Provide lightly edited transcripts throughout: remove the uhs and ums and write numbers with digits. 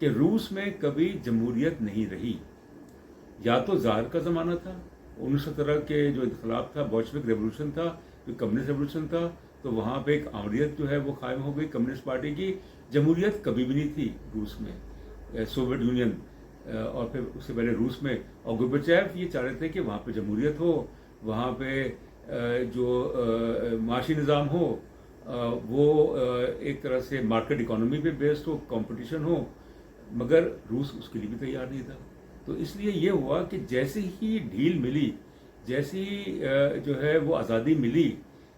کہ روس میں کبھی جمہوریت نہیں رہی. یا تو زار کا زمانہ تھا، 1917 کے جو انقلاب تھا، بولشوک ریولوشن تھا، جو کمیونسٹ ریولوشن تھا، تو وہاں پہ ایک آمریت جو ہے وہ قائم ہو گئی کمیونسٹ پارٹی کی. جمہوریت کبھی بھی نہیں تھی روس میں، سوویت یونین اور پھر اس سے پہلے روس میں. اور گورباچیف یہ چاہ رہے تھے کہ وہاں پہ جمہوریت ہو، وہاں پہ جو معاشی نظام ہو وہ ایک طرح سے مارکیٹ اکانومی پہ بیسڈ ہو، کمپٹیشن ہو، مگر روس اس کے لیے بھی تیار نہیں تھا. تو اس لیے یہ ہوا کہ جیسے ہی ڈھیل ملی، جیسی جو ہے وہ آزادی ملی،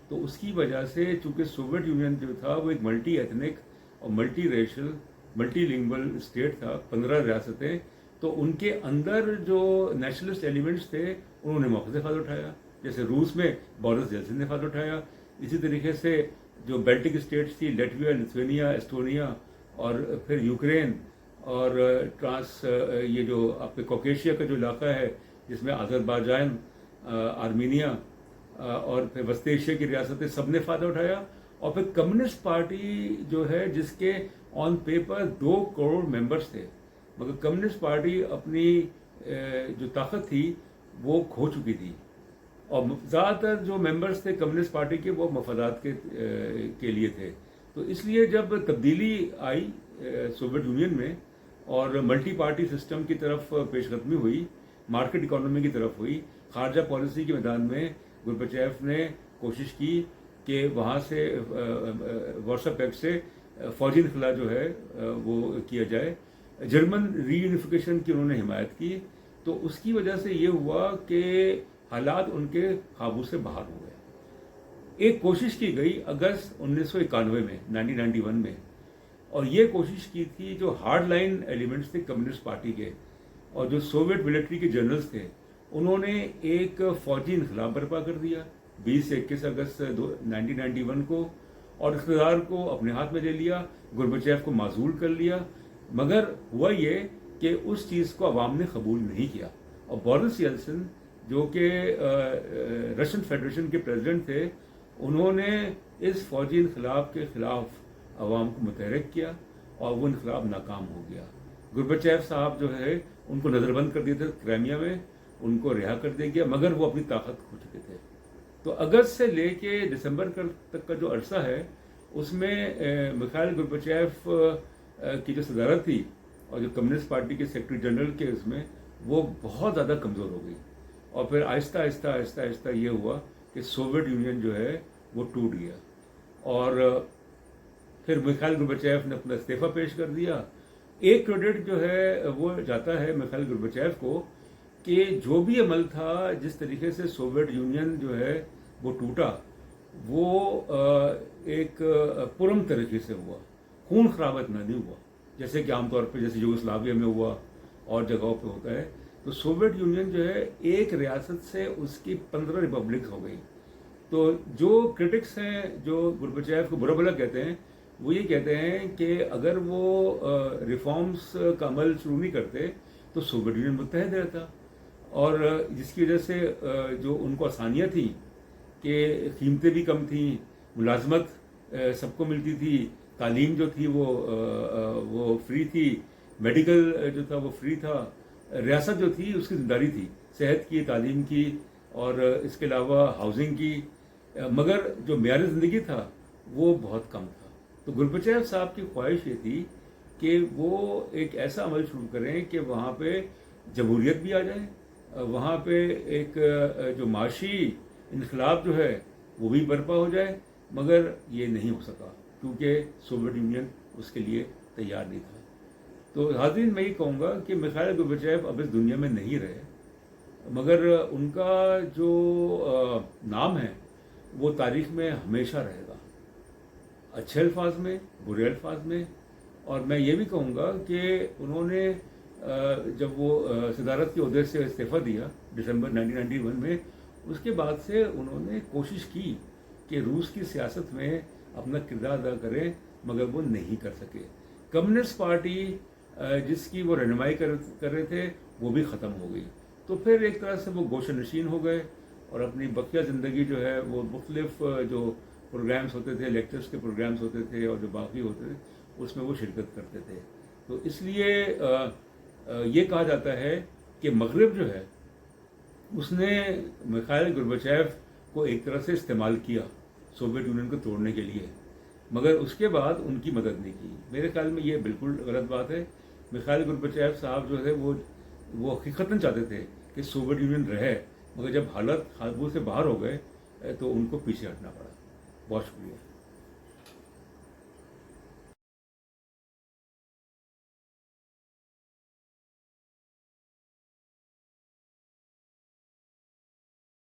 تو اس کی وجہ سے چونکہ سوویت یونین جو تھا وہ ایک ملٹی ایتھنک اور multi racial multi lingual state تھا، 15 ریاستیں. تو ان کے اندر جو نیشنلسٹ ایلیمنٹس تھے انہوں نے موقع سے فائدہ اٹھایا. جیسے روس میں بورس یلسن نے فائدہ اٹھایا، اسی طریقے سے جو بیلٹک اسٹیٹس تھی، لیٹویا، لتھوینیا، ایسٹونیا، اور پھر یوکرین اور یہ جو آپ کے کوکیشیا کا جو علاقہ ہے جس میں آذربائیجان، آرمینیا اور پھر وسطی ایشیا کی ریاستیں، سب نے فائدہ اٹھایا. اور پھر کمیونسٹ پارٹی جو ہے جس کے آن پیپر 2 کروڑ ممبرس تھے، مگر کمیونسٹ پارٹی اپنی جو طاقت تھی وہ کھو چکی تھی. اور زیادہ تر جو ممبرس تھے کمیونسٹ پارٹی کے وہ مفادات کے لیے تھے. تو اس لیے جب تبدیلی آئی سوویت یونین میں اور ملٹی پارٹی سسٹم کی طرف پیش قدمی ہوئی، مارکیٹ اکانومی کی طرف ہوئی، خارجہ پالیسی کے میدان میں گورباچیف نے کوشش کی کہ وہاں سے وارسا پیکٹ سے فوجی انخلا جو ہے وہ کیا جائے. جرمن ری یونیفیکیشن کی انہوں نے حمایت کی. تو اس کی وجہ سے یہ ہوا کہ حالات ان کے قابو سے باہر ہو گئے. ایک کوشش کی گئی اگست 1991 میں، 1991 میں، اور یہ کوشش کی تھی جو ہارڈ لائن ایلیمنٹس تھے کمیونسٹ پارٹی کے اور جو سوویت ملٹری کے جنرلز تھے، انہوں نے ایک فوجی انقلاب برپا کر دیا 20 سے 21 اگست 1991 کو، اور اقتدار کو اپنے ہاتھ میں لے لیا، گورباچیف کو معزول کر لیا. مگر ہوا یہ کہ اس چیز کو عوام نے قبول نہیں کیا، اور بورس یلسن جو کہ رشین فیڈریشن کے پریزیڈنٹ تھے، انہوں نے اس فوجی انقلاب کے خلاف عوام کو متحرک کیا اور وہ انقلاب ناکام ہو گیا. گورباچیف صاحب جو ہے ان کو نظر بند کر دیا تھا کرائمیا میں، ان کو رہا کر دیا گیا، مگر وہ اپنی طاقت کھو چکے تھے. تو اگست سے لے کے دسمبر تک کا جو عرصہ ہے اس میں میخائیل گورباچیف کی جو صدارت تھی اور جو کمیونسٹ پارٹی کے سیکرٹری جنرل کے اس میں، وہ بہت زیادہ کمزور ہو گئی. اور پھر آہستہ آہستہ آہستہ آہستہ یہ ہوا کہ سوویت یونین جو ہے وہ ٹوٹ گیا. اور پھر میخائیل گورباچیف نے اپنا استعفیٰ پیش کر دیا. ایک کریڈٹ جو ہے وہ جاتا ہے میخائیل گورباچیف کو کہ جو بھی عمل تھا، جس طریقے سے سوویت یونین جو ہے وہ ٹوٹا، وہ ایک پرم طریقے سے ہوا، خون خرابت نہ نہیں ہوا، جیسے کہ عام طور پہ جیسے یوگوسلاویا میں ہوا اور جگہوں پہ ہوتا ہے. تو سوویت یونین جو ہے ایک ریاست سے اس کی 15 ریپبلکس ہو گئی. تو جو کرٹکس ہیں جو گورباچیف کو برا بھلا کہتے ہیں، وہ یہ کہتے ہیں کہ اگر وہ ریفارمز کا عمل شروع نہیں کرتے تو سوویت یونین متحد رہتا، اور جس کی وجہ سے جو ان کو آسانیاں تھیں کہ قیمتیں بھی کم تھیں، ملازمت سب کو ملتی تھی، تعلیم جو تھی وہ فری تھی، میڈیکل جو تھا وہ فری تھا، ریاست جو تھی اس کی ذمہ داری تھی صحت کی، تعلیم کی، اور اس کے علاوہ ہاؤسنگ کی، مگر جو معیار زندگی تھا وہ بہت کم تھا. تو گورباچیف صاحب کی خواہش یہ تھی کہ وہ ایک ایسا عمل شروع کریں کہ وہاں پہ جمہوریت بھی آ جائے، وہاں پہ ایک جو معاشی انقلاب جو ہے وہ بھی برپا ہو جائے. مگر یہ نہیں ہو سکا کیونکہ سوویت یونین اس کے لیے تیار نہیں تھا. تو حاضرین میں یہ کہوں گا کہ میخائیل گورباچیف اب اس دنیا میں نہیں رہے، مگر ان کا جو نام ہے وہ تاریخ میں ہمیشہ رہے گا، اچھے الفاظ میں، برے الفاظ میں. اور میں یہ بھی کہوں گا کہ انہوں نے جب وہ صدارت کے عہدے سے استعفیٰ دیا دسمبر 1991 میں، اس کے بعد سے انہوں نے کوشش کی کہ روس کی سیاست میں اپنا کردار ادا کریں، مگر وہ نہیں کر سکے. کمیونسٹ پارٹی جس کی وہ رہنمائی کر رہے تھے وہ بھی ختم ہو گئی. تو پھر ایک طرح سے وہ گوشہ نشین ہو گئے اور اپنی بقیہ زندگی جو ہے وہ مختلف جو پروگرامز ہوتے تھے، لیکچرز کے پروگرامز ہوتے تھے اور جو باقی ہوتے تھے اس میں وہ شرکت کرتے تھے. تو اس لیے یہ کہا جاتا ہے کہ مغرب جو ہے اس نے میخائیل گورباچیف کو ایک طرح سے استعمال کیا سوویت یونین کو توڑنے کے لیے، مگر اس کے بعد ان کی مدد نہیں کی۔ میرے خیال میں یہ بالکل غلط بات ہے۔ میخائیل گورباچیف صاحب جو ہے وہ حقیقتاً چاہتے تھے کہ سوویت یونین رہے، مگر جب حالت قابو سے باہر ہو گئے تو ان کو پیچھے ہٹنا پڑا۔ بہت شکریہ۔